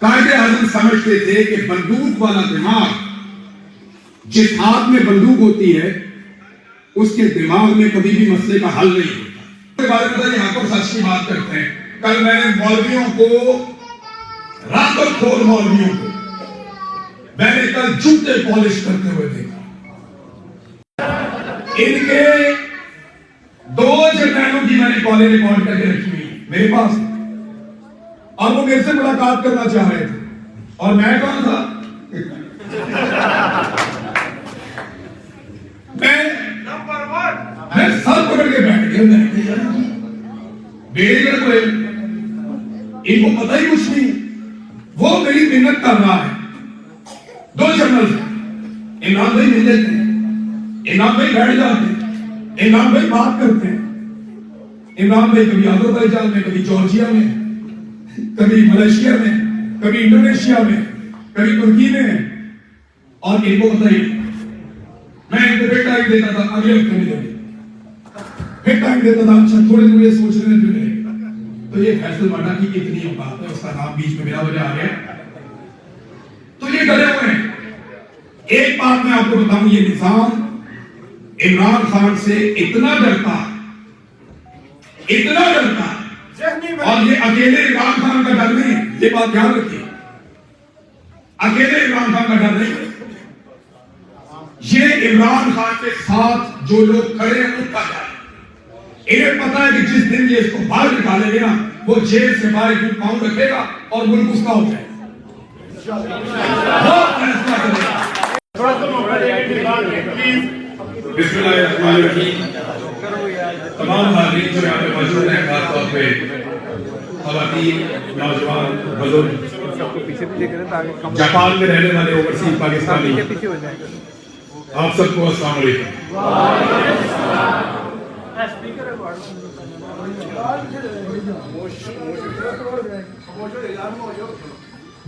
कायदे आजम समझते थे कि बंदूक वाला दिमाग, जिस हाथ में बंदूक होती है उसके दिमाग में कभी भी मसले का हल नहीं होता। बारे में यहाँ पर सच की बात करते हैं। कल मैंने मौलवियों को, रातों मौलवियों को मैंने कल जूते पॉलिश करते हुए देखा। इनके 2 जर्नलों की मैंने कॉलेज रिकॉर्ड करके रखी हुई मेरे पास, और वो मेरे से मुलाकात करना चाह रहे थे, और मैं कौन था? मैं सर पकड़ के बैठ गया। बेड़े को इनको पता ही कुछ नहीं। वो मेरी मिन्नत कर रहा है। 2 जर्नल इमरान भाई मिल लेते हैं, इमरान भाई बैठ जाते हैं, इमरान भाई बात करते हैं। इमरान भाई कभी अजरबैजान में, कभी जॉर्जिया में, कभी मलेशिया में, कभी इंडोनेशिया में, कभी तुर्की में, और इनको पता ही। मैं इनको फिर टाइम देता था, अगले हफ्ते मिलेंगे, फिर टाइम देता था, अच्छा थोड़े दिन ये सोच रहे थे मिलेंगे। तो ये फैसल बाटा की इतनी औकात है, उसका नाम बीच में मेरा वजह आ गया। तो ये डरे हुए हैं। एक बात मैं आपको बताऊं, ये निजाम इमरान खान से इतना डरता, इतना डरता, और ये अकेले इमरान खान का डर नहीं है, ये बात ध्यान रखिए। अकेले इमरान खान का डर नहीं, ये इमरान खान के साथ जो लोग खड़े हैं उनका डर। इन्हें पता है कि जिस दिन ये इसको बाहर निकालेंगे ना, वो जेल से बाहर एक पाउंड रखेगा और मुल्क उसका हो जाएगा। तमाम हाज़रीन जो यहाँ पे मौजूद हैं, खासतौर पे ख़वातीन, नौजवान, बुजुर्ग, जापान में रहने वाले ओवरसीज पाकिस्तानी, आप सबको अस्सलाम वालेकुम।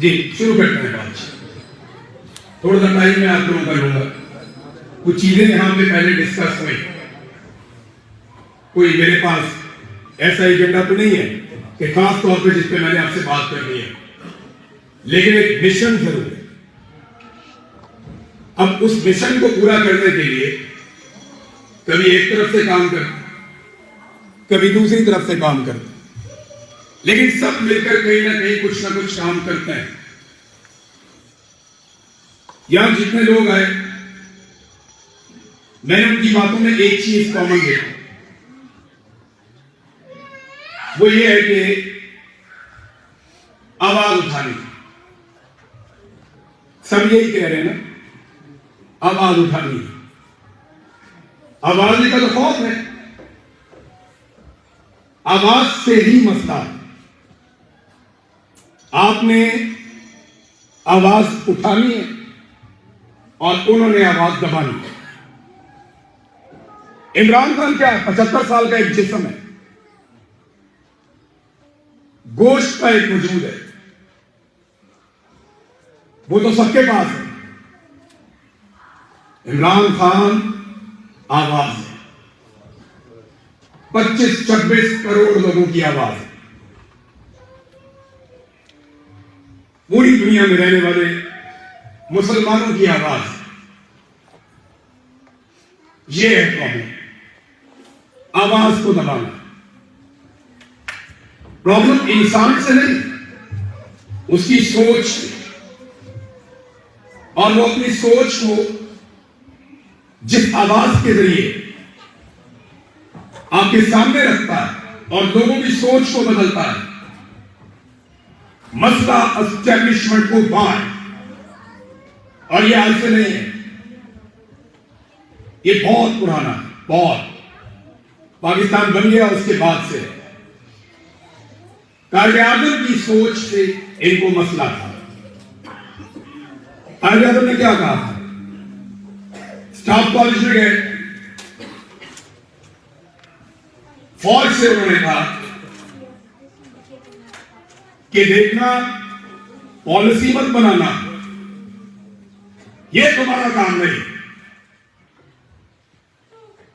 जी शुरू करते हैं बात। थोड़ा सा टाइम मैं आप लोगों का लूंगा। कुछ चीजें यहाँ पे पहले डिस्कस हुई। कोई मेरे पास ऐसा एजेंडा तो नहीं है कि खास तौर पे जिस पे मैंने आपसे बात करनी है, लेकिन एक मिशन जरूर है। अब उस मिशन को पूरा करने के लिए कभी एक तरफ से काम करते, कभी दूसरी तरफ से काम करते, लेकिन सब मिलकर कहीं ना कहीं कुछ ना कुछ काम करते हैं। यहां जितने लोग आए, मैंने उनकी बातों में एक चीज कॉमन देखा, वो ये है कि आवाज उठानी। सब यही कह रहे हैं ना, आवाज उठानी। आवाज का तो खौफ है, आवाज से ही मसला है। आपने आवाज उठानी है और उन्होंने आवाज दबानी है। इमरान खान क्या है? 75 साल का एक जिस्म है, गोश्त का एक वजूद है, वो तो सबके पास है। इमरान खान आवाज है, 25-26 करोड़ लोगों की आवाज है। पूरी दुनिया में रहने वाले मुसलमानों की आवाज है। यह है प्रॉब्लम, आवाज को दबाना। प्रॉब्लम इंसान से नहीं, उसकी सोच से। और वो अपनी सोच को जिस आवाज के जरिए आपके सामने रखता है और लोगों की सोच को बदलता है, मसला एस्टैब्लिशमेंट को बाहर, और ये आज से नहीं है, ये बहुत पुराना, बहुत पाकिस्तान बन गया उसके बाद से। कायदे-ए-आज़म की सोच से इनको मसला था। कायदे-ए-आज़म ने क्या कहा? स्टाफ कॉलेज में गए, फौज से उन्होंने कहा कि देखना, पॉलिसी मत बनाना, ये तुम्हारा काम नहीं।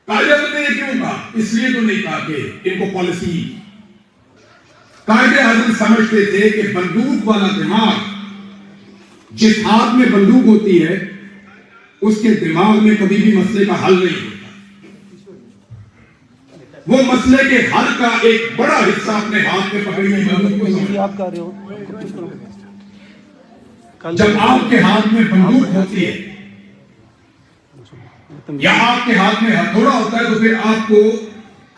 कायदे-ए-आज़म ने क्यों कहा? इसलिए तो नहीं कहा कि इनको पॉलिसी, कायदे आज़म समझते थे कि बंदूक वाला दिमाग, जिस हाथ में बंदूक होती है उसके दिमाग में कभी भी मसले का हल नहीं होता। वो मसले के हल का एक बड़ा हिस्सा अपने हाथ में पकड़ी हुई बंदूक को समझ। आप कर रहे हो जब आपके हाथ में बंदूक होती है या आपके हाथ में हथौड़ा होता है तो फिर आपको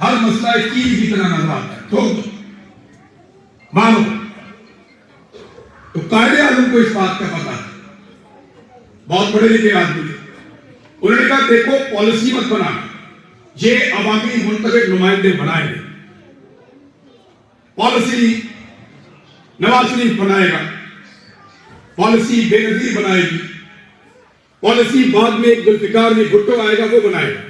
हर मसला एक कील की तरह नजर आता है। तो मानो तो कायदे आज़म को इस बात का पता है, बहुत बड़े लिखे आदमी थे। उन्होंने कहा देखो पॉलिसी मत बनाना, ये अवामी मुंतखब नुमाइंदे बनाएंगे। पॉलिसी नवाज शरीफ बनाएगा, पॉलिसी बेनजीर बनाएगी, पॉलिसी बाद में जुल्फिकार अली भुट्टो आएगा वो बनाएगा,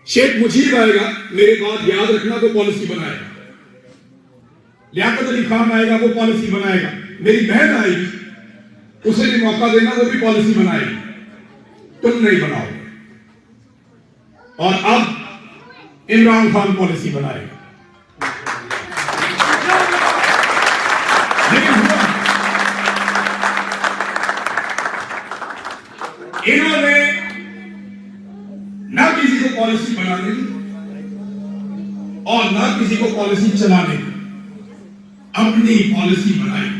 शेख मुजीब आएगा मेरे बाद याद रखना वो पॉलिसी बनाएगा, लियाकत अली खान आएगा वो पॉलिसी बनाएगा, मेरी बहन आएगी उसे भी मौका देना वो भी पॉलिसी बनाएगी, तुम नहीं बनाओगे। और अब इमरान खान पॉलिसी बनाएगा। लेकिन इन्होंने ना किसी को पॉलिसी बनाने की और ना किसी को पॉलिसी चलाने की, अपनी पॉलिसी बनाई।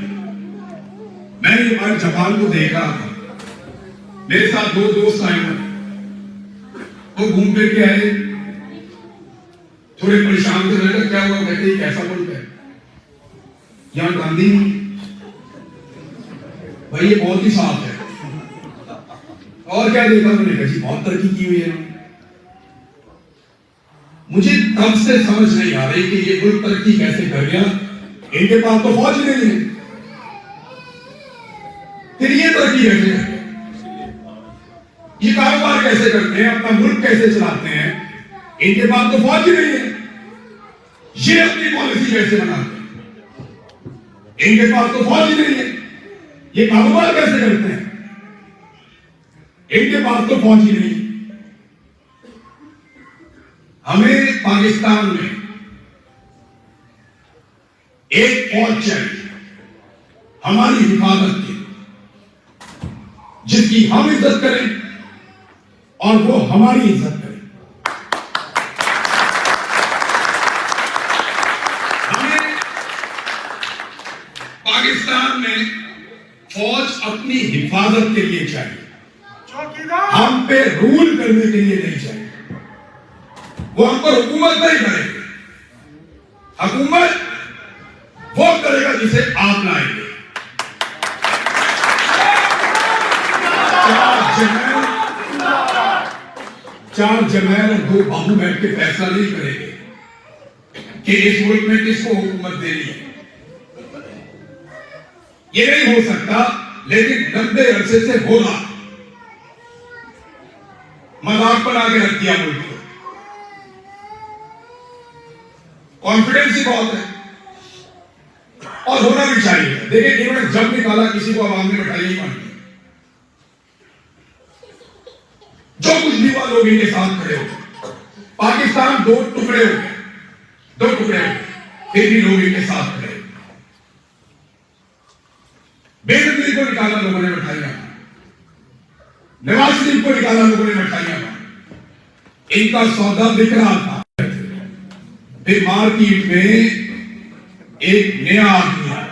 मैंने हमारे जापान को देख रहा था, मेरे साथ दो दोस्त आए हुए, वो घूम फिर के आए, थोड़े परेशान थे। मैंने कहा क्या हुआ? कहते कैसा मुल्क है, यहां गांधी भाई ये बहुत ही साफ है। और क्या देखा? मैंने कहा जी बहुत तरक्की की हुई है। मुझे तब से समझ नहीं आ रही कि ये मुल्क तरक्की कैसे कर गया, इनके पास तो फौज नहीं है, फिर ये तरक्की कैसे कर गया? ये कारोबार कैसे करते हैं, अपना मुल्क कैसे चलाते हैं, इनके पास तो फौज ही नहीं है। ये अपनी पॉलिसी कैसे बनाते हैं, इनके पास तो फौज ही नहीं है। ये कारोबार कैसे करते हैं, इनके पास तो फौज ही नहीं है। हमें पाकिस्तान में एक फौज चाहिए हमारी हिफाजत की, जिसकी हम इज्जत करें और वो हमारी इज्जत करे। हमें पाकिस्तान में फौज अपनी हिफाजत के लिए चाहिए, हम पे रूल करने के लिए नहीं चाहिए। वो हम पर हुकूमत नहीं करेंगे, हुकूमत वो करेगा जिसे आप लाएंगे। चार जमैन और दो बाबू बैठ के फैसला नहीं करेंगे कि इस मुल्क में किसको हुकूमत देनी है। ये नहीं हो सकता, लेकिन लंबे अरसे से हो रहा, मजाक बना के रख दिया मुल्क को। कॉन्फिडेंस ही बहुत है और होना भी चाहिए। देखिए इन्होंने जब निकाला किसी को आवाम में बैठाई नहीं मानी, जो कुछ भी हुआ लोग इनके साथ खड़े हो। पाकिस्तान दो टुकड़े हो गए, दो टुकड़े हो गए, फिर भी लोग इनके साथ खड़े। बेनजीर को निकाला लोगों ने बैठाइया, नवाज शरीफ को निकाला लोगों ने बैठाइया, इनका सौदा बिक रहा था। फिर मार्केट में एक नया आदमी आया,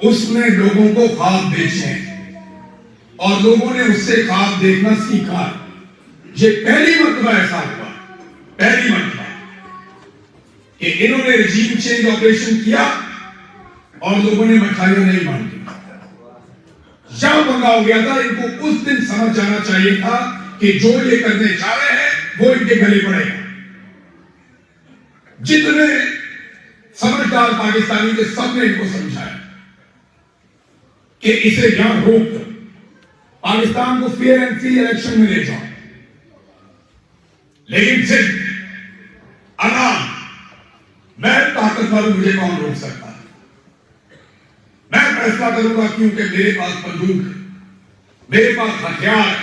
उसने लोगों को ख्वाब बेचे और लोगों ने उससे ख्वाब देखना सीखा। ये पहली मर्तबा ऐसा हुआ, पहली मर्तबा कि इन्होंने रिजीम चेंज ऑपरेशन किया और लोगों ने मिठाइयां नहीं मांगी। जब पंगा हो गया था, इनको उस दिन समझ जाना चाहिए था कि जो ये करने जा रहे हैं वो इनके गले पड़ेगा। जितने समझदार पाकिस्तानी थे सबने इनको समझाया कि इसे यहां रोक दो, पाकिस्तान को फेयर एंड फ्री इलेक्शन में ले जाओ। लेकिन सिर्फ आराम, मैं ताकतवर, मुझे कौन रोक सकता है? मैं फैसला करूंगा क्योंकि मेरे पास बंदूक है, मेरे पास हथियार है,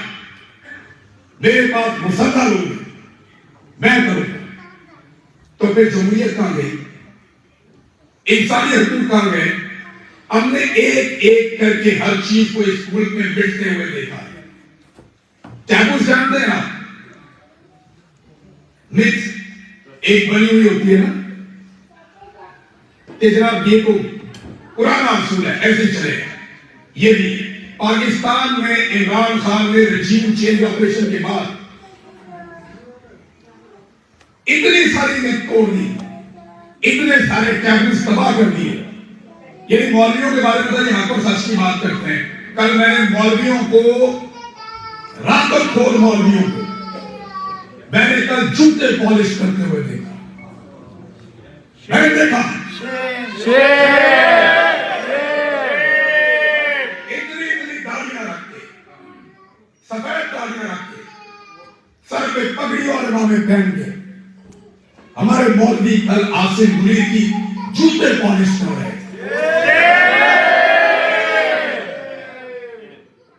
मेरे पास मुसल्लह लोग हैं, मैं करूंगा। तो फिर जमहूरियत कहां गई, इंसानी हकूक कहां गए? हमने एक एक करके हर चीज को इस मुल्क में बिकते हुए देखा है। टैबू जानते हैं आप? मिथ एक बनी हुई होती है ना कि जनाब ये तो पुराना असूल है, ऐसे चलेगा। ये भी पाकिस्तान में इमरान खान ने रजीम चेंज ऑपरेशन के बाद इतनी सारी मिथ तोड़ दी, इतने सारे टैबूज तबाह कर दिए। यानी मौलवियों के बारे में तो यहां पर सच की बात करते हैं। कल मैंने मौलवियों को, रातों मौलवियों को मैंने कल जूते पॉलिश करते हुए देखा। मैंने देखा इतनी इतनी दाढ़ियां रख के, सफेद दाढ़ियां रख के, सर पे पगड़ी और इमामे पहन के हमारे मौलवी कल आसिम मुनीर की जूते पॉलिश कर रहे थे।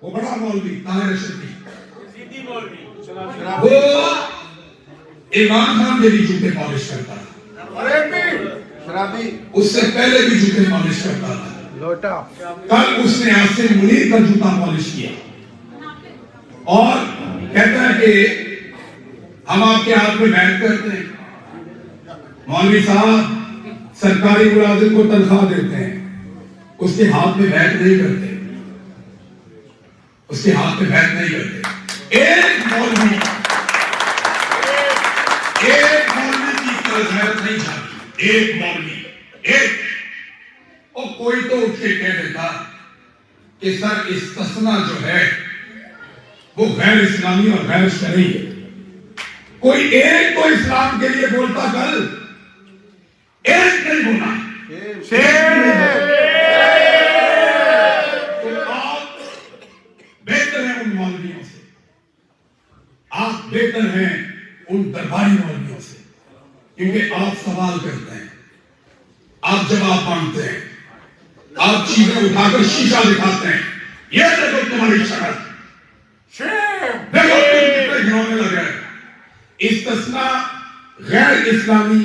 वो बड़ा मौलवी ताहिर शफी, वो इमरान खान के भी जूते पॉलिश करता था, उससे पहले भी जूते पॉलिश करता था। कल उसने आसिम मुनीर का जूता पॉलिश किया और कहता है कि हम आपके हाथ में बैठ करते हैं। मौलवी साहब सरकारी मुलाजिम को तनख्वाह देते हैं, उसके हाथ में बैठ नहीं करते, उसके हाथ में बैठ नहीं करते। एक मौलवी की गैरत नहीं जाती, एक मौलवी एक, और कोई तो उठ के कह देता कि सर इस्तिस्ना जो है वो गैर इस्लामी और गैर शरई है। कोई एक तो इस्लाम के लिए बोलता, कल एक नहीं बोला। तो आप बेहतर हैं उन मौलवियों से, आप बेहतर हैं उन दरबारी मौलवियों से, क्योंकि आप सवाल करते हैं, आप जवाब मांगते हैं, आप चीजें उठाकर शीशा दिखाते हैं। ये देखो तुम्हारी शक्ल, देखो तुम कितने घिनौने लग रहे हैं। इस्तिस्ना गैर इस्लामी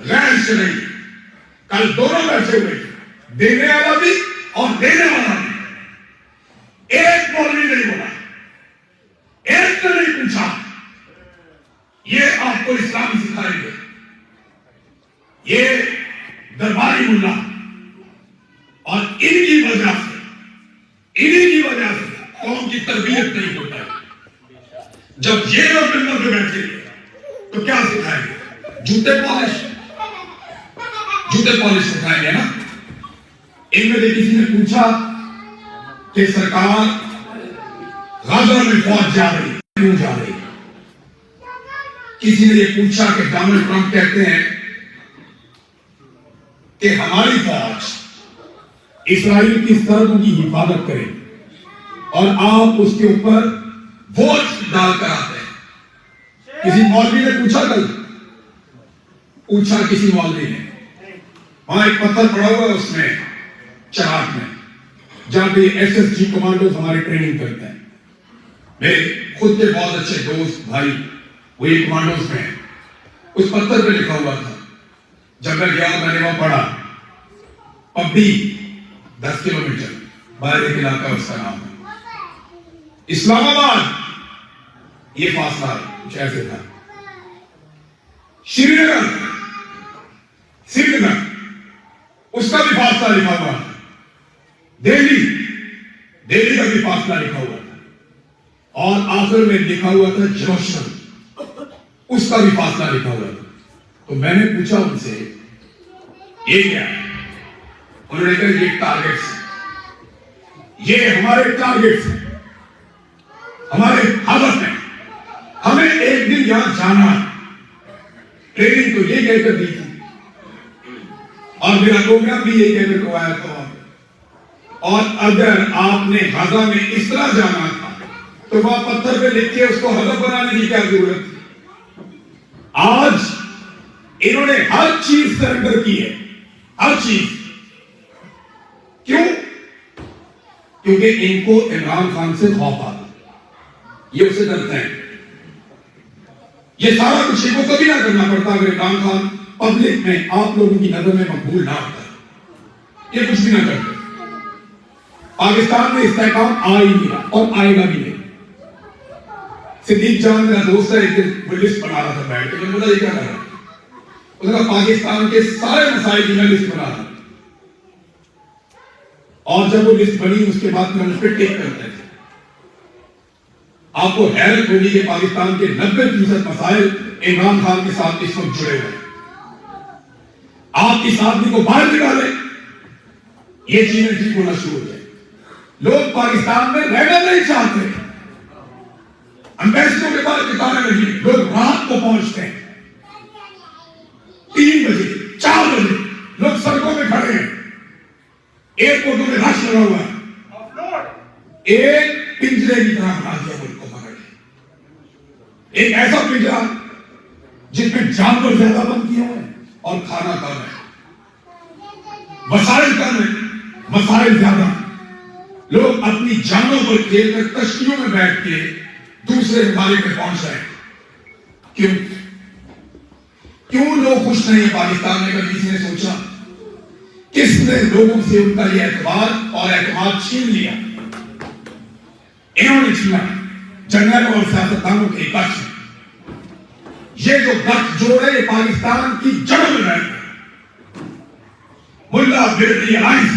गैर शरई, कल दोनों बैठे हुए, देने वाला भी और देने वाला भी। एक मौलवी नहीं बोला, एक ने नहीं पूछा ये आपको इस्लाम सिखाएंगे, ये दरबारी मुल्ला, और इन्हीं की वजह से कौम की तरबियत नहीं होता है। जब ये लोग मिंबर पे बैठेंगे तो क्या सिखाएंगे? जूते पॉलिश सिखाएंगे ना। इनमें से किसी ने पूछा कि सरकार गाजा में फौज जा रही, क्यों जा रही? किसी ने ये पूछा कि डोनाल्ड ट्रंप कहते हैं कि हमारी फौज इस्राइल की सरहदों की हिफाजत करे और आप उसके ऊपर वोट डालकर आते हैं। किसी मौलवी ने पूछा, कल पूछा किसी मौलवी ने, वहां एक पत्थर पड़ा हुआ है उसमें चराग में, जहां पे एसएसजी कमांडोज हमारी ट्रेनिंग करते हैं। मेरे खुद के बहुत अच्छे दोस्त भाई वो एक कमांडोज में, उस पत्थर पे लिखा हुआ था। जब मैं गया मैंने वहां पढ़ा, पब्बी 10 किलोमीटर बाहर एक इलाका उसका नाम है, इस्लामाबाद ये फासला कुछ ऐसे था, श्रीनगर उसका भी फासला लिखा हुआ था, दिल्ली का भी फासला लिखा हुआ था, और आखिर में लिखा हुआ था जेरूसलम, उसका भी फासला लिखा हुआ था। तो मैंने पूछा उनसे ये क्या है? उन्होंने कहा ये टारगेट्स, ये हमारे टारगेट्स हैं, हमारे हदफ है, हमें एक दिन यहां जाना है। ट्रेनिंग तो ये कहकर दी थी और मेरा प्रोग्राम भी यही कहकर को आया था। और अगर आपने गाजा में इस तरह जाना था तो वहां पत्थर पे लिख के उसको हदफ बनाने की क्या जरूरत थी? आज इन्होंने हर चीज सरेंडर की है, हर चीज। क्यों? क्योंकि इनको इमरान खान से खौफ आता, ये उसे डरते हैं। ये सारा कुछ इनको कभी ना करना पड़ता अगर इमरान खान पब्लिक में आप लोगों की नजर में मकबूल ना होता, ये कुछ भी ना करते। पाकिस्तान में इस्तेहकाम आ ही नहीं रहा और आएगा भी नहीं। सिद्दीक जान मेरा दोस्त है, एक दिन वो लिस्ट बना रहा था बैठ के, बोला ये क्या कर रहा है? उसने कहा पाकिस्तान के सारे मसाइल की मैं लिस्ट बना रहा, और जब वो लिस्ट बनी उसके बाद में उस पर टिक करते थे। आपको हैरत होगी कि पाकिस्तान के 90% मसाइल इमरान खान के साथ इस वक्त जुड़े हुए। आप इस आदमी को बाहर निकाले, ये चीजें ठीक होना शुरू हो जाए। लोग पाकिस्तान में रहना नहीं चाहते, एम्बेसडरों के पास ठिकाने नहीं, लोग रात को पहुंचते हैं 3 बजे 4 बजे, लोग सड़कों में खड़े हैं, एयरपोर्टों में रश लगा हुआ है। एक पिंजरे की तरह बना दिया मुल्क को पकड़ के, एक ऐसा पिंजरा जिसमें जानवर ज्यादा बंद किए हुए हैं और खाना कम है, वसाइल कम है, मसाइल ज्यादा। लोग अपनी जानों पर खेलकर कश्तियों में बैठ के दूसरे ममालिक में पहुंच रहे हैं। क्यों क्यों लोग खुश नहीं है पाकिस्तान में? कभी किसी ने सोचा? किसने लोगों से उनका यह एतबार और एतमाद छीन लिया? इन्होंने छीना, जनरल और सियासतदानों के कक्ष। ये जो गठ जोड़े ये पाकिस्तान की जड़ में रहते हैं। मुल्ला मिलिट्री अलायंस,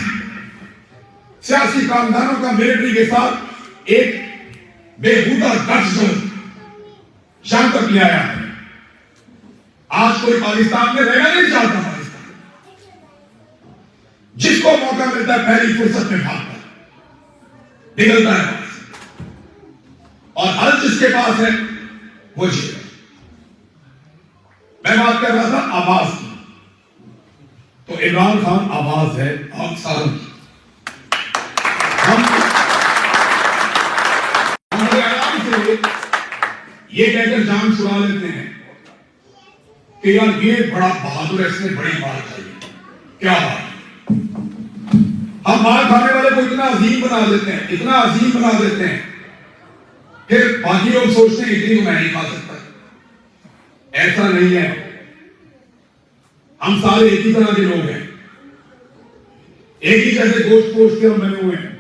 सियासी खानदानों का मिलिट्री के साथ एक बेहुदा गठजोड़ शाम तक ले आया है। आज कोई पाकिस्तान में रहना नहीं चाहता। पाकिस्तान जिसको मौका मिलता है पहली फुर्सत में भागता है, निकलता है और हर जिसके पास है वो जीता। मैं बात कर रहा था आवाज की, तो इमरान खान आवाज है आप सारों की। हम आराम से ये कहकर जान छुड़ा लेते हैं कि यार ये बड़ा बहादुर है, इसने बड़ी बात कही। क्या बात? हम मार खाने वाले को इतना अजीम बना देते हैं, इतना अजीम बना देते हैं, फिर बाकी लोग सोचते हैं इतनी तो मैं नहीं खा सकता। ऐसा नहीं है। हम सारे एक ही तरह के लोग हैं, एक ही जैसे गोश्त पोस्ट के हम बने हुए हैं,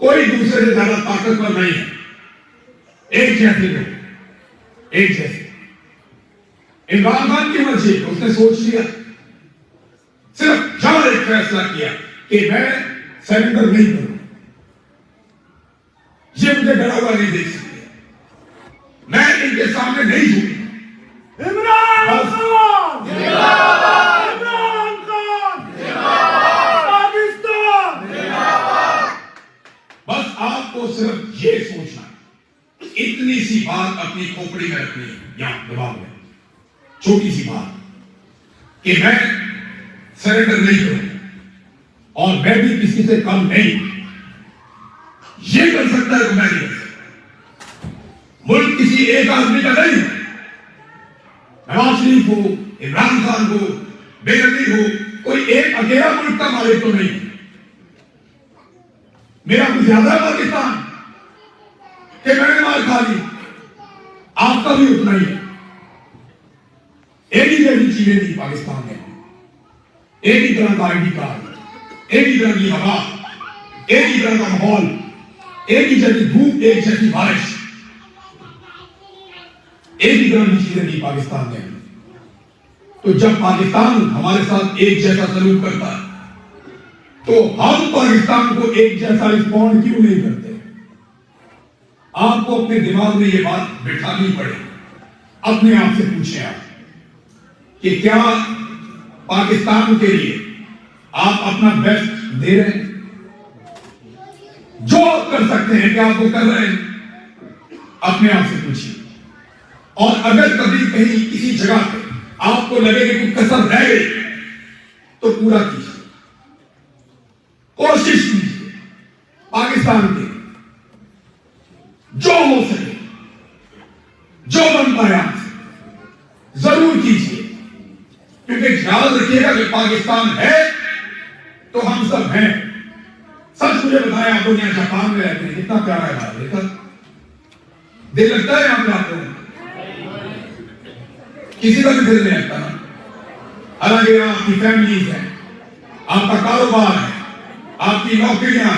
कोई दूसरे से ज्यादा ताकतवर नहीं है। एक जैसे लोग, एक जैसे। इमरान खान की मर्जी, उसने सोच लिया, सिर्फ जब एक फैसला किया कि मैं सरेंडर नहीं करूं, ये मुझे डरा हुआ नहीं देख सकते, मैं इनके सामने नहीं झुकी। इमरान खान जिंदाबाद, इमरान खान जिंदाबाद, पाकिस्तान जिंदाबाद। बस आपको सिर्फ ये सोचना, इतनी सी बात अपनी खोपड़ी में रखनी है, यहां दिमाग में, छोटी सी बात कि मैं सरेंडर नहीं करूं और मैं भी किसी से कम नहीं। ये कर सकता है तो मैं नहीं कर सकता। मुल्क किसी एक आदमी का नहीं है। नवाज शरीफ हो, इमरान खान हो, बेनजीर हो, कोई एक अकेला मुल्क का मालिक तो नहीं। मेरा कुछ ज्यादा पाकिस्तान कि मैंने मार खा ली, आपका भी उतना ही है। एक ही जैसी चीजें थी पाकिस्तान में, एक ही तरह का आईडी कार्ड, एक ही तरह की हवा, एक ही तरह का माहौल, एक ही जैसी धूप, एक जैसी बारिश, एक ही तरह की चीजें थी पाकिस्तान में। तो जब पाकिस्तान हमारे साथ एक जैसा सलूक करता है तो हम पाकिस्तान को एक जैसा रिस्पॉन्ड क्यों नहीं करते? आपको अपने दिमाग में ये बात बिठानी पड़ेगी। अपने आप से पूछें आप कि क्या पाकिस्तान के लिए आप अपना बेस्ट दे रहे हैं? जो आप कर सकते हैं क्या आप वो कर रहे हैं? अपने आप से पूछिए। और अगर कभी कहीं किसी जगह पे आपको लगे कि कोई कसर रह गई तो पूरा कीजिए, कोशिश कीजिए। पाकिस्तान के जो हो सके, जो बन पाए आपसे जरूर कीजिए, क्योंकि ख्याल रखिएगा कि पाकिस्तान है तो हम सब हैं। सच मुझे बताया, आप लोग यहाँ जापान में रहते हैं, कितना प्यारा है बात, देखा दिल लगता है यहाँ पे आपको। किसी का भी दिल नहीं लगता ना। हालांकि आपकी फैमिलीज है, आपका कारोबार है, आपकी नौकरियां,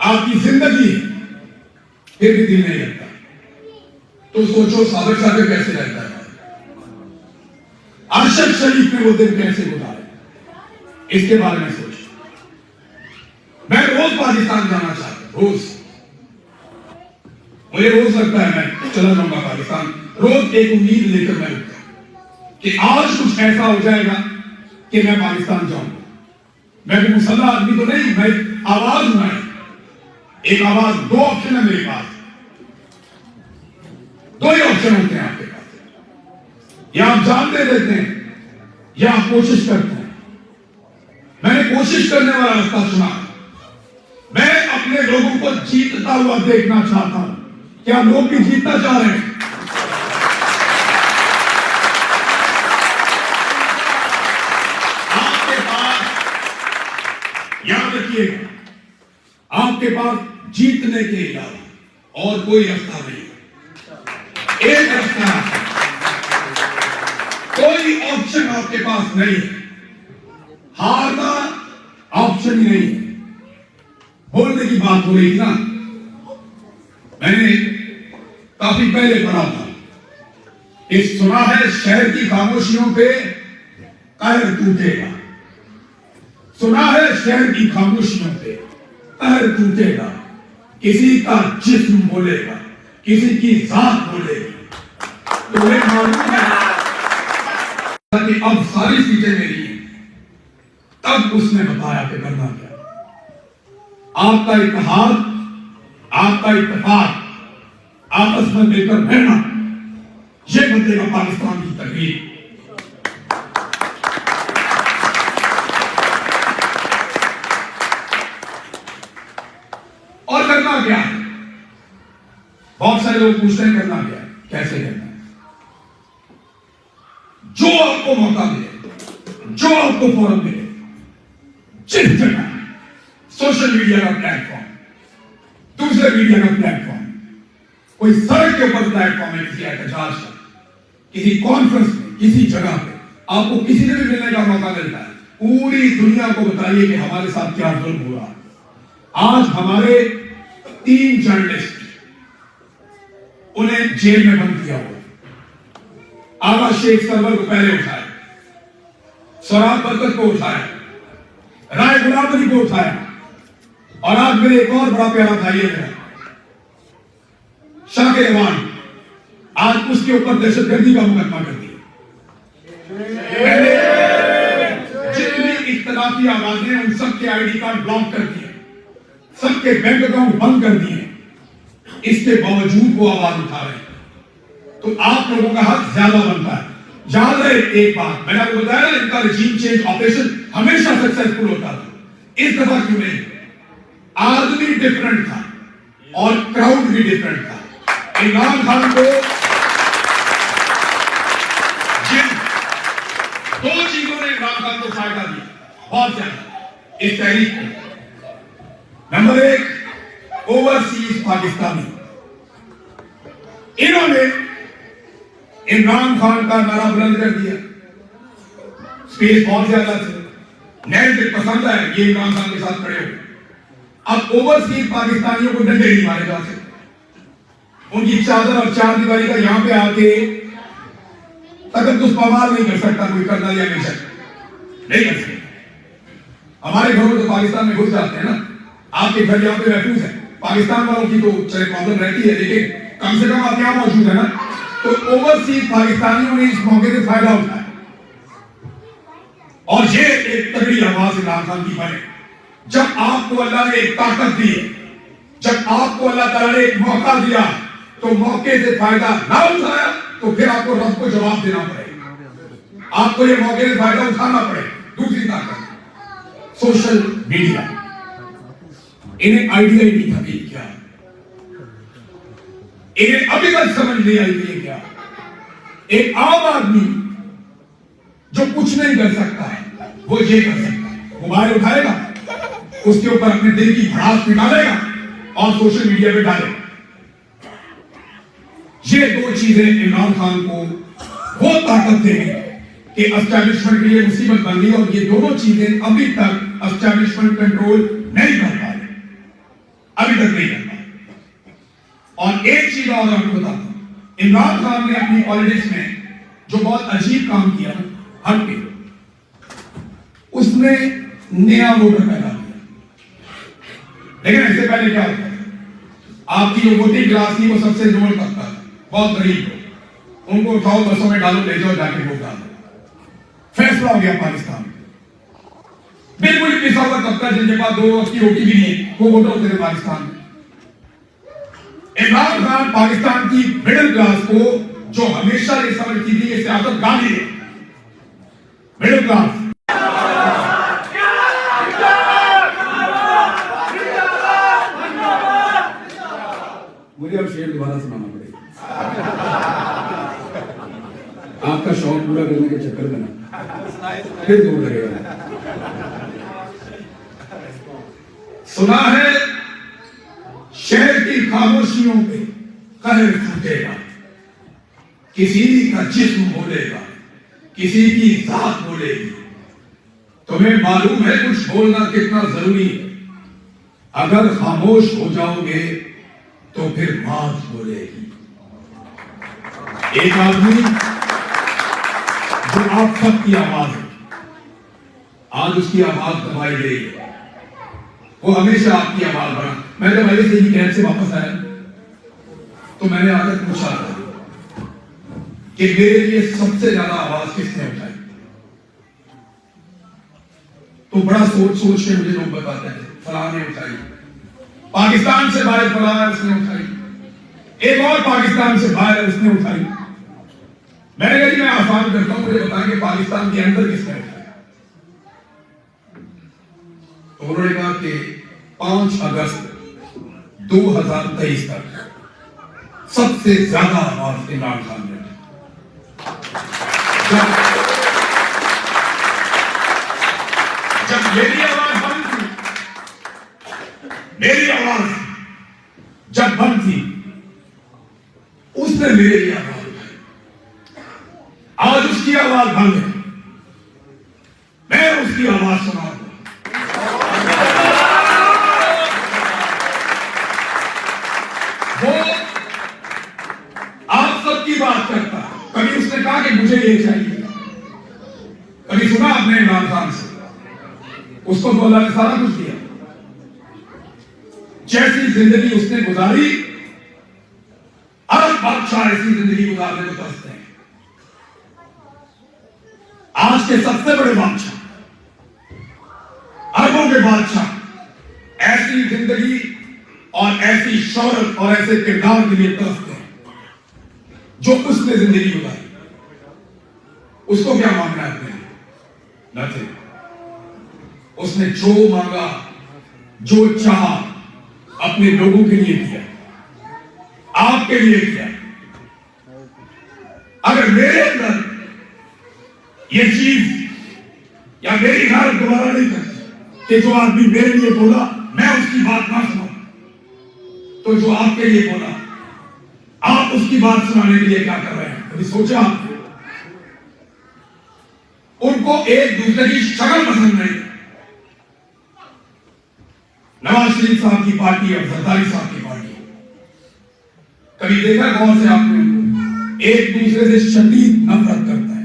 आपकी जिंदगी, फिर भी दिल नहीं लगता। तो सोचो साबिर साहब कैसे रहता है, अरशद शरीफ में वो दिन कैसे गुजारे, इसके बारे में सोचो। मैं रोज पाकिस्तान जाना चाहता हूं, रोज मुझे रोज लगता है मैं चला जाऊंगा पाकिस्तान। रोज एक उम्मीद लेकर मैं उठता कि आज कुछ ऐसा हो जाएगा कि मैं पाकिस्तान जाऊंगा। मैं भी मुसल्ला आदमी तो नहीं, मैं आवाज हूं। एक आवाज, दो ऑप्शन है मेरे पास, दो ही ऑप्शन होते हैं आपके पास, या आप जान दे देते हैं या आप कोशिश करते हैं। मैंने कोशिश करने वाला रास्ता चुना। मैं अपने लोगों को जीतता हुआ देखना चाहता हूं। क्या लोग भी जीतना चाह रहे हैं? आपके पास, याद रखिएगा, आपके पास जीतने के अलावा और कोई रास्ता नहीं है। एक रास्ता है, कोई ऑप्शन आपके पास नहीं है। हारना ऑप्शन ही नहीं है। बोलने की बात हो रही थी ना, मैंने काफी पहले पढ़ा था, इस सुना है शहर की खामोशियों पे कहर टूटेगा। सुना है शहर की खामोशियों पे कहर टूटेगा, किसी का जिस्म बोलेगा, किसी की जात बोलेगी। तुम्हें मालूम है कि अब सारी सीटें मेरी हैं। तब उसने बताया कि करना क्या। आपका इत्तेहाद, आपका इत्तेफाक, आपस में मिलकर रहना, यह बदलेगा पाकिस्तान की तकदीर। और करना क्या है? बहुत सारे लोग पूछते हैं करना क्या है, कैसे करना है। जो आपको मौका मिले, जो आपको फोरम मिले, जिस जगह सोशल मीडिया का प्लेटफॉर्म, दूसरे मीडिया का प्लेटफॉर्म, कोई सड़क के ऊपर प्लेटफॉर्म है, किसी एहतजाज का, किसी कॉन्फ्रेंस में, किसी जगह पे आपको किसी से भी मिलने का मौका मिलता है, पूरी दुनिया को बताइए कि हमारे साथ क्या जुल्म हुआ है। आज हमारे 3 जर्नलिस्ट, उन्हें जेल में बंद किया हुआ। आगा शेख सरवर को पहले उठाया, सौराब बरकत को उठाया, राय गुलाबरी को उठाया, और आज मेरे एक और बड़ा प्यारा भाई है मेरा शाह रहमान, आज उसके ऊपर दहशतगर्दी का मुकदमा कर दिया। जितनी इख्तलाफी आवाजें, उन सबके आईडी कार्ड ब्लॉक कर दिए, सबके बैंक अकाउंट बंद कर दिए। इसके बावजूद वो आवाज उठा रहे हैं। तो आप लोगों का हक ज्यादा बनता है। याद रहे एक बात, मैंने आपको बताया ना, इनका रजीम चेंज ऑपरेशन हमेशा सक्सेसफुल होता था। इस दफा क्यों नहीं? आदमी डिफरेंट था और क्राउड भी डिफरेंट था। इमरान खान को जिन 2 चीजों ने इमरान खान को फायदा दिया बहुत ज्यादा इस तहरीक में। Number 1, overseas Pakistani. इन्होंने इमरान खान का नारा बुलंद कर दिया, स्पेस बहुत ज्यादा थे, नैरेटिव पसंद है, ये इमरान खान के साथ खड़े हो। अब ओवरसीज पाकिस्तानियों को डंडे नहीं मारे जा सकते। उनकी चादर और चार दीवारी का यहां पे आके तक कुछ पवार नहीं कर सकता कोई, करना या नहीं सकता, नहीं कर सकता। हमारे घरों में तो पाकिस्तान में घुस जाते हैं ना, आपके घर यहां पे महफूज है। पाकिस्तान वालों की तो चले प्रॉब्लम रहती है, लेकिन कम से कम आप यहां मौजूद है ना। तो ओवरसीज पाकिस्तानियों ने इस मौके से फायदा उठाया और ये एक तगड़ी आवाज इमरान खान की बने। जब आपको अल्लाह ने एक ताकत दी, जब आपको अल्लाह ताला ने एक मौका दिया, तो मौके से फायदा ना उठाया तो फिर आपको रब को जवाब देना पड़ेगा। आपको ये मौके से फायदा उठाना पड़ेगा। दूसरी ताकत सोशल मीडिया। इन्हें आइडिया ही नहीं था कि क्या, इन्हें अभी तक समझ नहीं आई कि क्या। एक आम आदमी जो कुछ नहीं कर सकता है, वो ये कर सकता है, मोबाइल उठाएगा, उसके ऊपर अपने दिल की भड़ास निकालेगा और सोशल मीडिया पे डालेगा। ये 2 चीजें इमरान खान को वो ताकत देगी कि एस्टैब्लिशमेंट के लिए मुसीबत बन गई, और ये दोनों चीजें अभी तक एस्टैब्लिशमेंट कंट्रोल नहीं कर पा रही, अभी तक नहीं कर पा। और एक चीज और आपको बताता हूं, इमरान खान ने अपनी पॉलिटिक्स में जो बहुत अजीब काम किया हट के, उसने नया वोटर पैदा किया। लेकिन इससे पहले क्या होता है, आपकी जो वोटिंग क्लास थी वो सबसे लोअर तबका था, बहुत गरीब लोग, उनको उठाओ बसों में डालो, ले जाओ, जाके वोट डालो। फैसला हो गया पाकिस्तान में, बिल्कुल ही पिसा हुआ तबका जिनके पास 2 वक्त की रोटी भी नहीं है, वो वोटर होते थे पाकिस्तान में। इमरान खान पाकिस्तान की मिडिल क्लास को, जो हमेशा ये समझती थी ये सियासत गाली है, मिडिल क्लास, मुझे अब शेर दोबारा सुनाना पड़ेगा आपका शौक पूरा करने के चक्कर में ना फिर दूर लगेगा। सुना है शहर की खामोशियों पे कहर फूटेगा, किसी का जिस्म बोलेगा, किसी की जात बोलेगी। तुम्हें मालूम है कुछ बोलना कितना जरूरी है, अगर खामोश हो जाओगे तो फिर मौत बोलेगी। एक आदमी जो आप सबकी आवाज है, आज उसकी आवाज दबाई गई है, वो हमेशा आपकी आवाज बना। मैं जब पहले से ही कैंप से वापस आया तो मैंने आकर पूछा था कि मेरे लिए सबसे ज्यादा आवाज किसने उठाई, तो बड़ा सोच सोच के मुझे लोग बताते थे फलां ने उठाई, पाकिस्तान से बाहर फलां है उसने उठाई, एक और पाकिस्तान से बाहर है उसने उठाई। मैंने कहा मैं आसान करता हूं, मुझे बताएं कि पाकिस्तान के अंदर किसने उठाया। तो उन्होंने कहा कि 5 अगस्त 2023 तक सबसे ज्यादा आवाज इमरान खान ने जब मेरी आवाज बंद थी, मेरी आवाज जब बंद थी, उसने मेरे लिए आवाज उठाई। आज उसकी आवाज बंद है, मैं उसकी आवाज सुना दूं। वो आप सबकी बात करता है। कभी उसने कहा कि मुझे ये चाहिए, कभी सुना आपने इमरान खान से? उसको तो अल्लाह ने सारा कुछ दिया। जैसी जिंदगी उसने गुजारी, अरब बादशाह ऐसी जिंदगी गुजारने को तरसते हैं। आज के सबसे बड़े बादशाह, अरबों के बादशाह ऐसी जिंदगी और ऐसी शौहरत और ऐसे किरदार के लिए तरसते हैं जो उसने जिंदगी गुजारी। उसको क्या मांगना है अपने लिए? नथिंग। उसने जो मांगा, जो चाहा, अपने लोगों के लिए किया, आपके लिए किया। अगर मेरे अंदर ये चीज या मेरी हालत दोबारा नहीं करती कि जो आदमी मेरे लिए बोला मैं उसकी बात ना सुनाऊं, तो जो आपके लिए बोला आप उसकी बात सुनाने के लिए क्या कर रहे हैं? कभी सोचा? उनको एक दूसरे की शक्ल पसंद नहीं। नवाज शरीफ साहब की पार्टी और जरदारी साहब की पार्टी, कभी देखा गौर से आपने? एक दूसरे से शदीद नफरत करता है,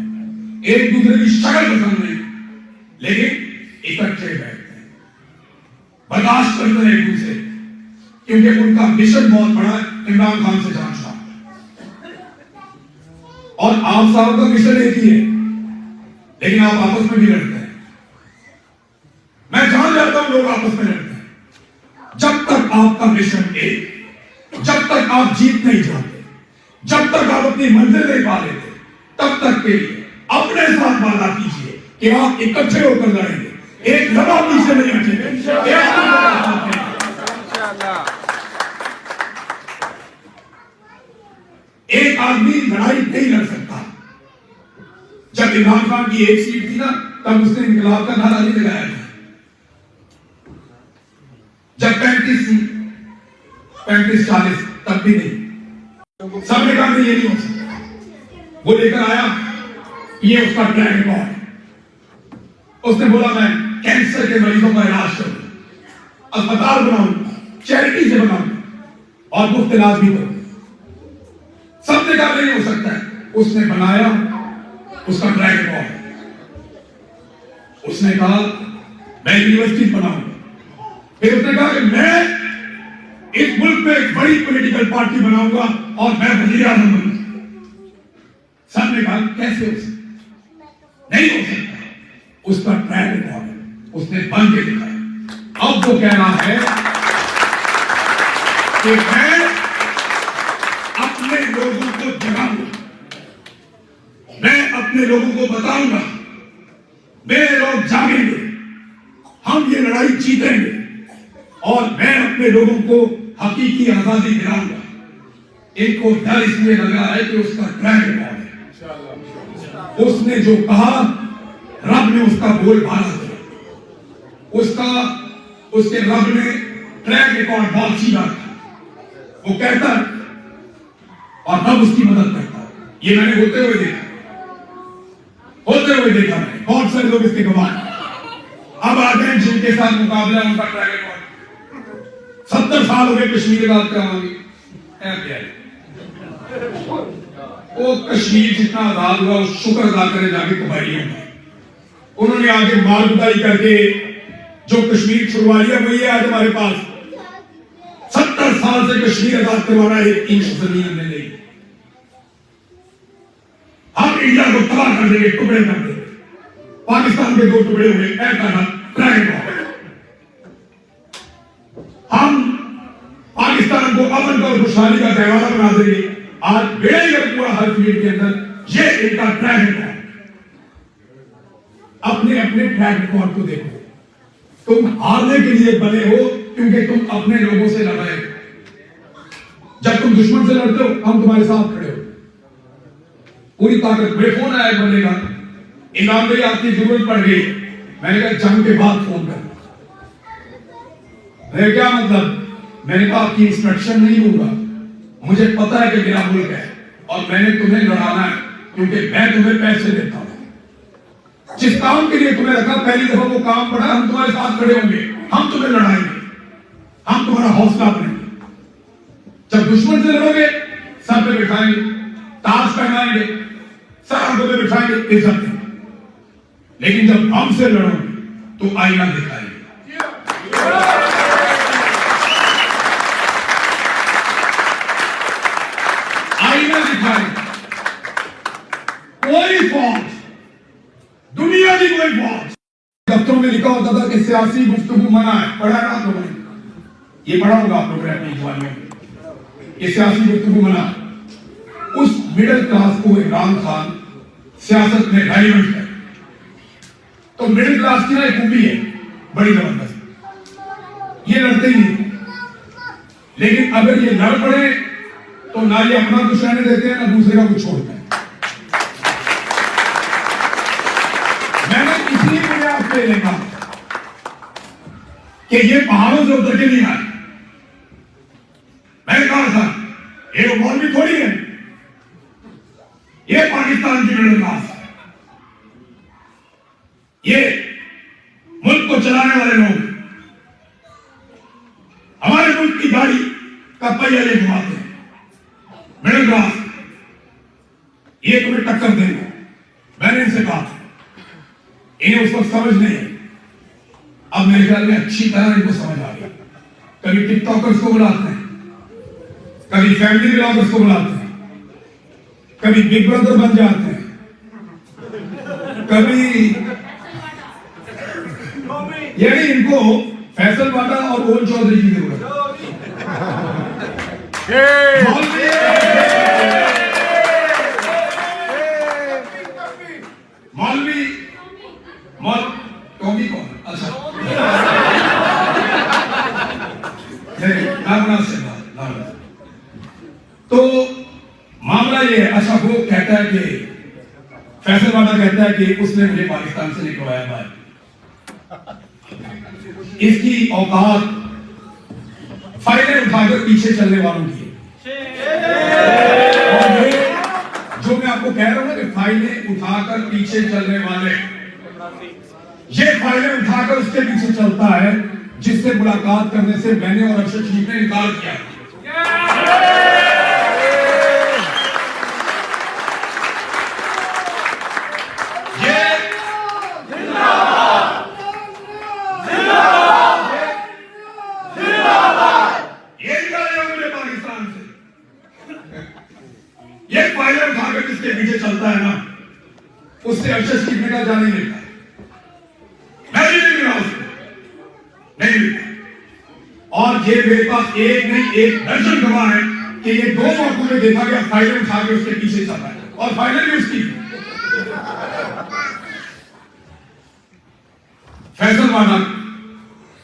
एक दूसरे की शक्ल पसंद नहीं, लेकिन इकट्ठे बैठते हैं, बर्दाश्त करते हैं एक दूसरे, क्योंकि उनका मिशन बहुत बड़ा है, इमरान खान से जांचना। और आप साहब का मिशन एक ही है, लेकिन आप आपस में भी लड़ते हैं। मैं जान जाता हूं लोग आपस में लड़ते हैं। जब तक आपका मिशन एक, जब तक आप जीत नहीं जाते, जब तक आप अपनी मंजिल नहीं पा लेते, तब तक के लिए अपने साथ वादा कीजिए कि आप इकट्ठे होकर लड़ेंगे, एक लड़ा पीछे नहीं हटेंगे। एक आदमी लड़ाई नहीं लड़ सकता। जब इमरान खान की एक सीट थी ना, तब उसने इनकलाब का नारा नहीं लगाया था। जब 35 थी, 35-40, तब भी नहीं। सबने कहा ये नहीं हो सकता। वो लेकर आया, ये उसका ट्रैक रिकॉर्ड। उसने बोला मैं कैंसर के मरीजों का इलाज करूं, अस्पताल बनाऊंगा, चैरिटी से बनाऊंगा और मुफ्त इलाज भी करूंगा। सबने कहा नहीं हो सकता है। उसने बनाया उसका ट्रैक रिकॉर्ड। उसने कहा मैं यूनिवर्सिटी बनाऊंगा। फिर उसने कहा कि मैं इस मुल्क में एक बड़ी पॉलिटिकल पार्टी बनाऊंगा और मैं वजीर आजम बनूंगा। सबने कहा कैसे हो सकता, नहीं हो सकता। उसका ट्रैक रिकॉर्ड है, उसने बन के दिखाया। अब वो कह रहा है कि मैं अपने लोगों को जगाऊंगा, मैं अपने लोगों को बताऊंगा, मेरे लोग जागेंगे, हम ये लड़ाई जीतेंगे और मैं अपने लोगों को हकीकी आजादी दिलाऊंगा। इनको डर इसलिए लग रहा है कि उसका ट्रैक रिकॉर्ड है। उसने जो कहा रब ने उसका बोल बाला दिया। उसके रब ने ट्रैक रिकॉर्ड बहुत सीधा था। वो कहता और रब उसकी मदद करता। ये मैंने होते हुए देखा मैंने। बहुत सारे लोग इसके गवाह हैं। अब आ गए जिनके साथ मुकाबला उनका ट्रैक रिकॉर्ड। 70 साल हो गए कश्मीर बात करावांगे। वो कश्मीर जितना आजाद हुआ उस शुक्र अदा करे जाके कबाइलियों में। उन्होंने आगे मार कुटाई करके जो कश्मीर छुड़वा लिया वही है आज हमारे पास। 70 साल से कश्मीर आजाद करवाना एक इंच जमीन में नहीं। हम इंडिया को तबाह कर देंगे, टुकड़े कर देंगे। पाकिस्तान के 2 टुकड़े हुए हम पाकिस्तान को अमन और खुशहाली का त्योहार बना देंगे। आज पूरा हर फील्ड के अंदर ये इनका ट्रैक रिकॉर्ड। अपने अपने ट्रैक रिकॉर्ड को देखो। तुम हारने के लिए बने हो क्योंकि तुम अपने लोगों से लड़ रहे हो। जब तुम दुश्मन से लड़ते हो हम तुम्हारे साथ खड़े हो पूरी ताकत। मेरे फोन आया बनेगा इनाम भाई आपकी जरूरत पड़ गई। मैंने कहा जंग के बाद फोन कर। मैंने क्या मतलब? मैंने कहा आपकी इंस्ट्रक्शन नहीं दूंगा, मुझे पता है कि मेरा मुल्क है और मैंने तुम्हें लड़ाना है क्योंकि मैं तुम्हें पैसे देता हूं। जिस काम के लिए तुम्हें रखा पहली दफा वो काम पड़ा, हम तुम्हारे साथ खड़े होंगे, हम तुम्हें लड़ाएंगे, हम तुम्हारा हौसला बनेंगे। जब दुश्मन से लड़ोगे सर पे बिठाएंगे, ताज पहनाएंगे, सर आंखों पे बिठाएंगे, इज्जत देंगे। लेकिन जब हमसे लड़ोगे तो आईना दिखाएंगे। आईना दिखाएंगे। कोई फौज, दुनिया की कोई फौज। दफ्तरों में लिखा होता था कि सियासी गुफ्तगू मना है। पढ़ा ना आप लोगों ने? ये पढ़ाऊंगा आप लोगों ने अपनी जवानियों में। ये सियासी गुफ्तगू मना। उस मिडिल क्लास को इमरान खान सियासत में रेलिवेंट है। तो मिडिल क्लास की ना एक खूबी है बड़ी जबरदस्त, ये लड़ते ही नहीं। लेकिन अगर ये लड़ पड़े तो ना ये अपना कुछ रहने देते हैं ना दूसरे का कुछ छोड़ते हैं। मैंने इसलिए मुझे आपसे देखा कि ये पहाड़ों से उतर के नहीं आए। मैंने कहा था ये मौलवी थोड़ी है, ये पाकिस्तान की मिडिल क्लास, ये मुल्क को चलाने वाले लोग हमारे मुल्क की गाड़ी का पहिया ले घुमाते हैं। मिडिल क्लास ये तुम्हें टक्कर देंगे। मैंने इनसे कहा इन्हें उस वक्त समझ नहीं है। अब मेरे ख्याल में अच्छी तरह इनको समझ आ गया। कभी टिकटॉकर्स को बुलाते हैं, कभी फैमिली ब्लॉगर्स को बुलाते हैं, कभी बिग ब्रदर बन जाते हैं, कभी यानी इनको फैसल वाला और ओल चौधरी की जरूरत है। मौलवी टॉमी कौन? अच्छा तो मामला ये है। अच्छा वो कहता है कि फैसल वाला कहता है कि उसने मुझे पाकिस्तान से निकलवाया बाहर। इसकी औकात फायदे उठाकर पीछे चलने वालों की है। और ये जो मैं आपको कह रहा हूं ना कि फाइलें उठाकर पीछे चलने वाले, ये फाइलें उठाकर उसके पीछे चलता है जिससे मुलाकात करने से मैंने और अरशद शरीफ ने इनकार किया। ये फाइलें उठाकर जिसके पीछे चलता है ना, उससे अरशद शरीफ ने कहा जाने मिलता है, मैं भी नहीं मिला उसको, नहीं मिलता। और ये मेरे पास एक नहीं एक दर्जन गवाह है कि ये 2 मौकों में देखा गया फाइलें उठा के उसके पीछे चल रहा है, और फाइलें भी उसकी। फैसल वाला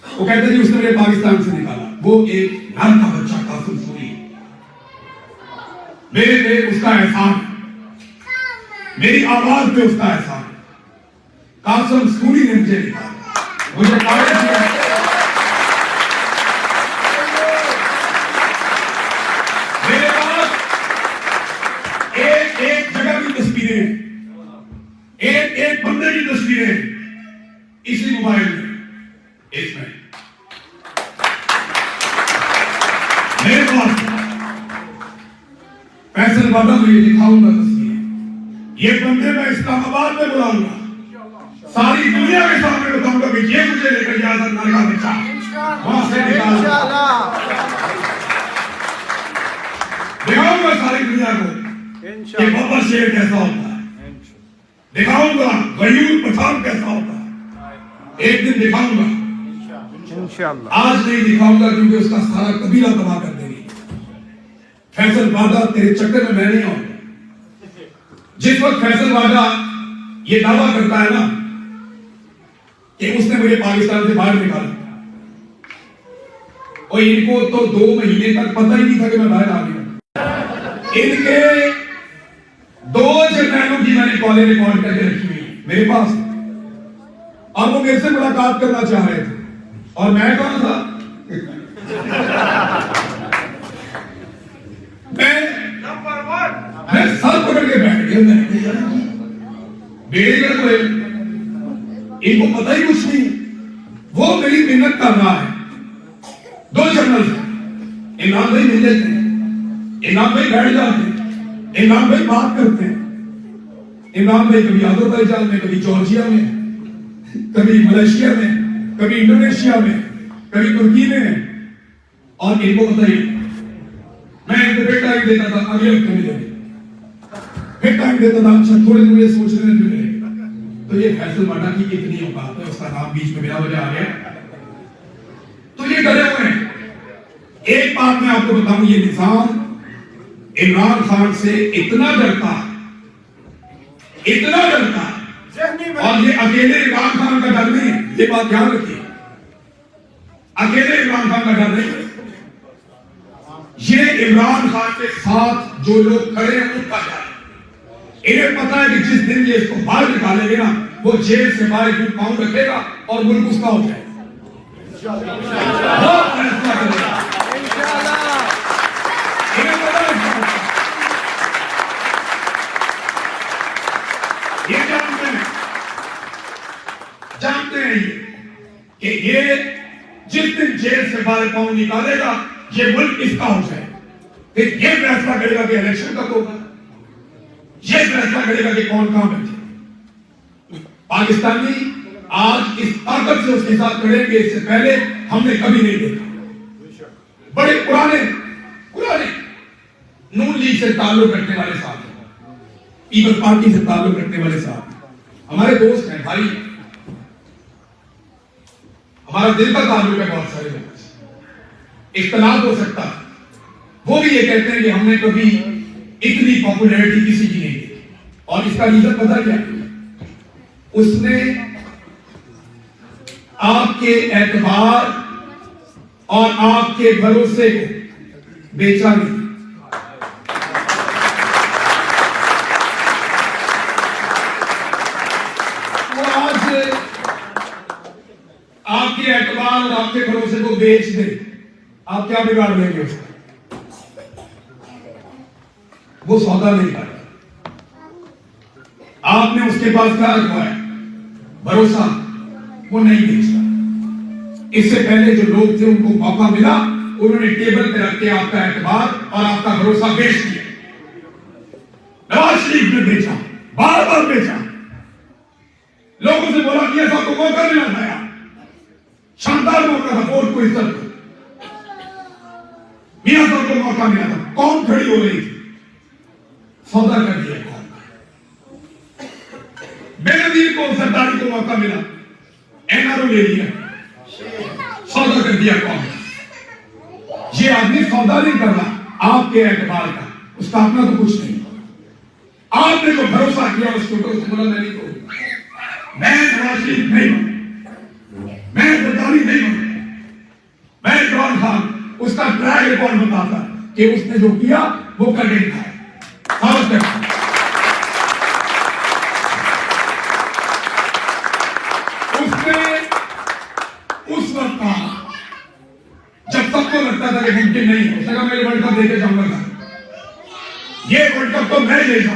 वो कहते जी उसने मेरे पाकिस्तान से निकाला, वो एक नाम का बच्चा कासिम सूरी, मेरे पे उसका एहसान, मेरी आवाज पे उसका एहसान, कासिम सूरी ने मुझे निकाला, मुझे कॉलेज में मेरे पास एक एक जगह की तस्वीरें, एक एक बंदे की तस्वीरें इसी मोबाइल में, इसमें मेरे पास फैसल वादा में ये दिखाऊंगा तस्वीर, ये बंदे मैं इस्लामाबाद में बुलाऊंगा, सारी दुनिया के सामने बताऊंगा कि ये मुझे लेकर गया था नरका बच्चा, वहां से निकाला, दिखाऊंगा सारी दुनिया को कि बाबा शेर कैसा होता है, दिखाऊंगा गयूर पठान कैसा होता है, एक दिन दिखाऊंगा, आज नहीं दिखाऊंगा क्योंकि उसका सारा कबीला तबाह कर देगी। फैसल वादा तेरे चक्कर में मैं नहीं आऊंगा। जिस वक्त फैसल वादा ये दावा करता है ना कि उसने मुझे पाकिस्तान से बाहर निकाला, और इनको तो 2 महीने तक पता ही नहीं था कि मैं बाहर आ गया। इनके 2 जर्नैलों की मैंने कॉलेज रिकॉर्ड करके रखी हुई है मेरे पास, और वो मेरे से मुलाकात करना चाह रहे थे, और मैं कौन था? मैं सर पकड़ के बैठ गया, बेड़े को इनको पता ही कुछ नहीं, वो मेरी मिन्नत कर रहा है। 2 जर्नल इमरान भाई मिल जाते हैं, इमरान भाई बैठ जाते हैं, इमरान भाई बात करते हैं, इमरान भाई कभी अजरबैजान में, कभी जॉर्जिया में, कभी मलेशिया में, कभी इंडोनेशिया में, कभी तुर्की में, और इनको पता ही मैं इनको फिर टाइम देता था, अगले हफ्ते मिलेंगे, फिर टाइम देता था, अच्छा थोड़े दिन मुझे सोचने में मिलेंगे। तो ये फैसल वादा की इतनी औकात है, उसका नाम बीच में बिना वजह आ गया, तो ये डरे हुए हैं। एक बात मैं आपको बताऊं, ये निजाम इमरान खान से इतना डरता है, इतना डरता है, और ये अकेले इमरान खान का डर नहीं है, ये बात ध्यान रखिए, अकेले इमरान खान का डर नहीं है, ये इमरान खान के साथ जो लोग खड़े हैं उनका डर है। इन्हें पता है कि जिस दिन ये इसको बाहर निकालेंगे ना, वो जेल से बाहर एक पाउंड रखेगा और मुल्क उसका हो जाएगा, बहुत फैसला करेगा, इन्हें पता है, ये जानते हैं ये कि ये जिस दिन जेल से बाहर पाउंड निकालेगा, ये मुल्क इसका हो जाए, फिर ये फैसला करेगा कि इलेक्शन कब होगा, ये फैसला करेगा कि कौन कहां बैठे। पाकिस्तानी आज इस ताकत से उसके साथ खड़ेंगे, इससे पहले हमने कभी नहीं देखा। बड़े पुराने नून लीग से ताल्लुक रखने वाले साहब, पीपल्स पार्टी से ताल्लुक रखने वाले साहब हमारे दोस्त हैं, भाई, हमारा दिल का ताल्लुक है बहुत सारे लोगों से, इख्तलाफ हो सकता है, वो भी ये कहते हैं कि हमने कभी इतनी पॉपुलैरिटी किसी की नहीं देखी, और इसका रीजन पता क्या है? उसने आपके एतबार और आपके भरोसे को बेचा नहीं। वो आज आपके एतबार और आपके भरोसे को बेच दे, आप क्या बिगाड़ लेंगे उसका? वो सौदा नहीं कर, आपने उसके पास क्या रखा है? भरोसा। वो नहीं बेचता। इससे पहले जो लोग थे उनको मौका मिला, उन्होंने टेबल पे रख के आपका एतबार और आपका भरोसा बेच दिया। नवाज शरीफ ने बेचा, बार बार बेचा। लोगों से बोला कि ऐसा तो मौका मिला था यार, शानदार मौका था, वोट को इज्जत दो। मियां साहब को मौका मिला था, कौन खड़ी हो रही थी? सौदा कर दिया कौन? बेनजीर को, सरदारी को मौका मिला, एनआरओ ले लिया, सौदा कर दिया कौन? ये आदमी सौदा नहीं कर रहा आपके एतबार का, उसका अपना तो कुछ नहीं। आपने जो भरोसा किया उसके ऊपर, उसको बोला मैं नहीं करूंगा, मैं नवाज शरीफ नहीं बनूंगा, मैं सरदारी नहीं बनूंगा, मैं इमरान खान। उसका ट्रैक रिकॉर्ड बताता कि उसने जो किया वो कर नहीं खाया। उसने उस वक्त कहा जब सबको लगता था कि मुमकिन नहीं हो सका, मैं वर्ल्ड कप देके जाऊंगा, ये वर्ल्ड कप तो मैं ले जाऊंगा।